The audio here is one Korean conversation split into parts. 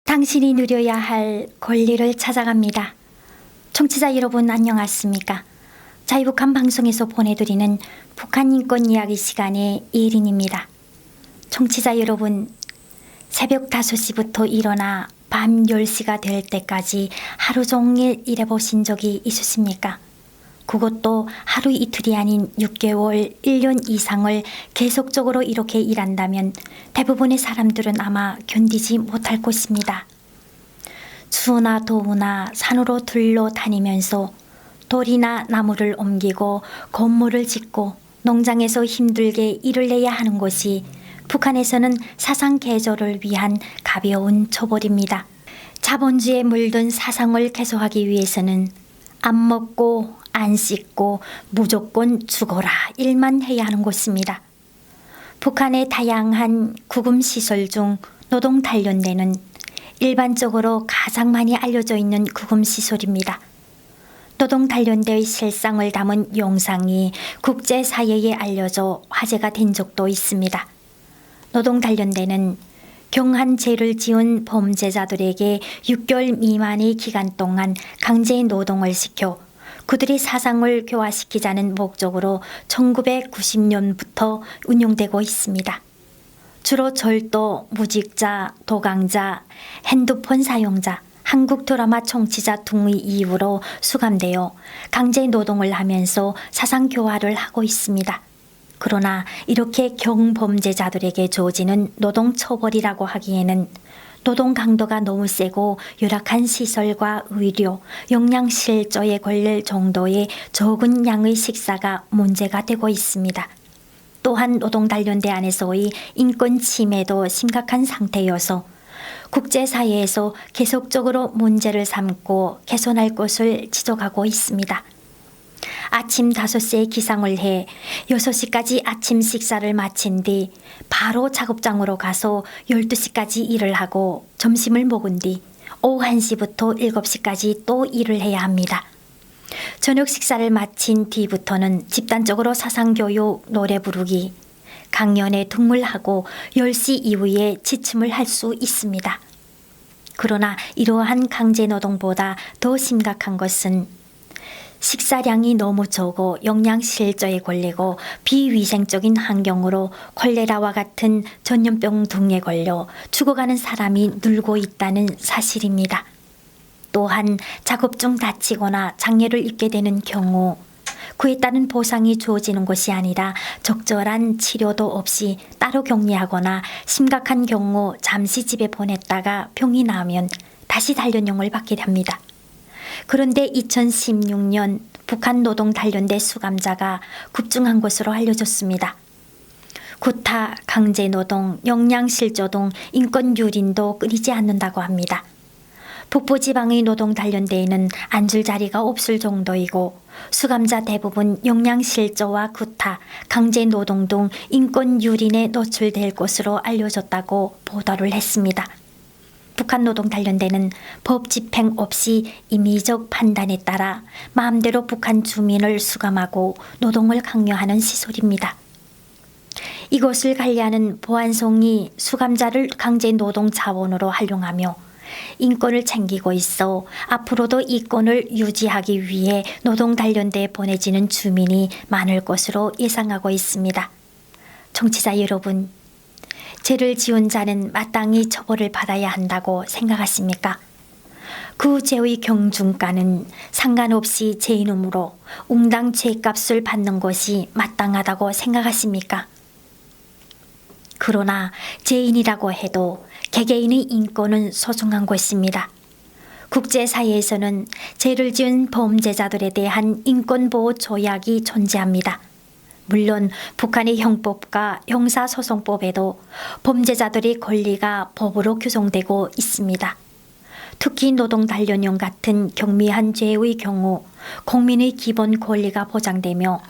당신이 누려야 할 권리를 찾아갑니다. 청취자 여러분 안녕하십니까? 자유북한 방송에서 보내드리는 북한 인권 이야기 시간의 예린입니다. 청취자 여러분, 새벽 5시부터 일어나 밤 10시가 될 때까지 하루 종일 일해보신 적이 있으십니까? 그것도 하루 이틀이 아닌 6개월, 1년 이상을 계속적으로 이렇게 일한다면 대부분의 사람들은 아마 견디지 못할 것입니다. 추우나 더우나 산으로 둘러다니면서 돌이나 나무를 옮기고 건물을 짓고 농장에서 힘들게 일을 내야 하는 것이 북한에서는 사상 개조를 위한 가벼운 처벌입니다. 자본주의에 물든 사상을 개조하기 위해서는 안 먹고 안 씻고 무조건 죽어라 일만 해야 하는 것입니다. 북한의 다양한 구금시설 중 노동단련대는 일반적으로 가장 많이 알려져 있는 구금시설입니다. 노동단련대의 실상을 담은 영상이 국제사회에 알려져 화제가 된 적도 있습니다. 노동단련대는 경한 죄를 지은 범죄자들에게 6개월 미만의 기간 동안 강제 노동을 시켜 그들의 사상을 교화시키자는 목적으로 1990년부터 운영되고 있습니다. 주로 절도, 무직자, 도강자, 핸드폰 사용자, 한국 드라마 청취자 등의 이유로 수감되어 강제 노동을 하면서 사상 교화를 하고 있습니다. 그러나 이렇게 경범죄자들에게 주어지는 노동처벌이라고 하기에는 노동 강도가 너무 세고 열악한 시설과 의료, 영양실조에 걸릴 정도의 적은 양의 식사가 문제가 되고 있습니다. 또한 노동단련대 안에서의 인권 침해도 심각한 상태여서 국제사회에서 계속적으로 문제를 삼고 개선할 것을 지적하고 있습니다. 아침 5시에 기상을 해 6시까지 아침 식사를 마친 뒤 바로 작업장으로 가서 12시까지 일을 하고 점심을 먹은 뒤 오후 1시부터 7시까지 또 일을 해야 합니다. 저녁 식사를 마친 뒤부터는 집단적으로 사상교육, 노래 부르기, 강연에 등물하고 10시 이후에 지침을 할 수 있습니다. 그러나 이러한 강제노동보다 더 심각한 것은 식사량이 너무 적어 영양실조에 걸리고 비위생적인 환경으로 콜레라와 같은 전염병 등에 걸려 죽어가는 사람이 늘고 있다는 사실입니다. 또한 작업 중 다치거나 장애를 입게 되는 경우 그에 따른 보상이 주어지는 것이 아니라 적절한 치료도 없이 따로 격리하거나 심각한 경우 잠시 집에 보냈다가 병이 나면 다시 단련형을 받게 됩니다. 그런데 2016년 북한 노동단련대 수감자가 급증한 것으로 알려졌습니다. 구타, 강제노동, 영양실조 등 인권유린도 끊이지 않는다고 합니다. 북부지방의 노동단련대에는 앉을 자리가 없을 정도이고 수감자 대부분 영양실조와 구타, 강제노동 등 인권유린에 노출될 것으로 알려졌다고 보도를 했습니다. 북한 노동단련대는 법 집행 없이 임의적 판단에 따라 마음대로 북한 주민을 수감하고 노동을 강요하는 시설입니다. 이것을 관리하는 보안성이 수감자를 강제노동 자원으로 활용하며 인권을 챙기고 있어 앞으로도 이 건을 유지하기 위해 노동단련대에 보내지는 주민이 많을 것으로 예상하고 있습니다. 청취자 여러분, 죄를 지은 자는 마땅히 처벌을 받아야 한다고 생각하십니까? 그 죄의 경중가는 상관없이 제 이름으로 응당 죄값을 받는 것이 마땅하다고 생각하십니까? 그러나 죄인이라고 해도 개개인의 인권은 소중한 것입니다. 국제사회에서는 죄를 지은 범죄자들에 대한 인권보호 조약이 존재합니다. 물론 북한의 형법과 형사소송법에도 범죄자들의 권리가 법으로 규정되고 있습니다. 특히 노동단련형 같은 경미한 죄의 경우 국민의 기본 권리가 보장되며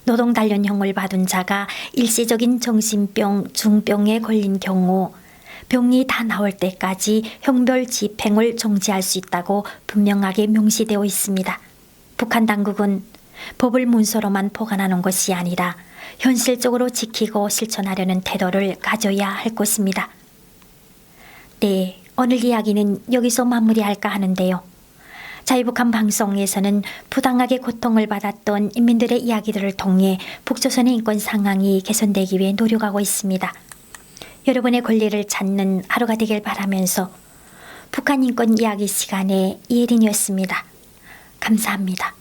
노동단련형을 받은 자가 일시적인 정신병, 중병에 걸린 경우 병이 다 나을 때까지 형벌 집행을 정지할 수 있다고 분명하게 명시되어 있습니다. 북한 당국은 법을 문서로만 보관하는 것이 아니라 현실적으로 지키고 실천하려는 태도를 가져야 할 것입니다. 네, 오늘 이야기는 여기서 마무리할까 하는데요. 자유북한 방송에서는 부당하게 고통을 받았던 인민들의 이야기들을 통해 북조선의 인권 상황이 개선되기 위해 노력하고 있습니다. 여러분의 권리를 찾는 하루가 되길 바라면서 북한 인권 이야기 시간에 이혜린이었습니다. 감사합니다.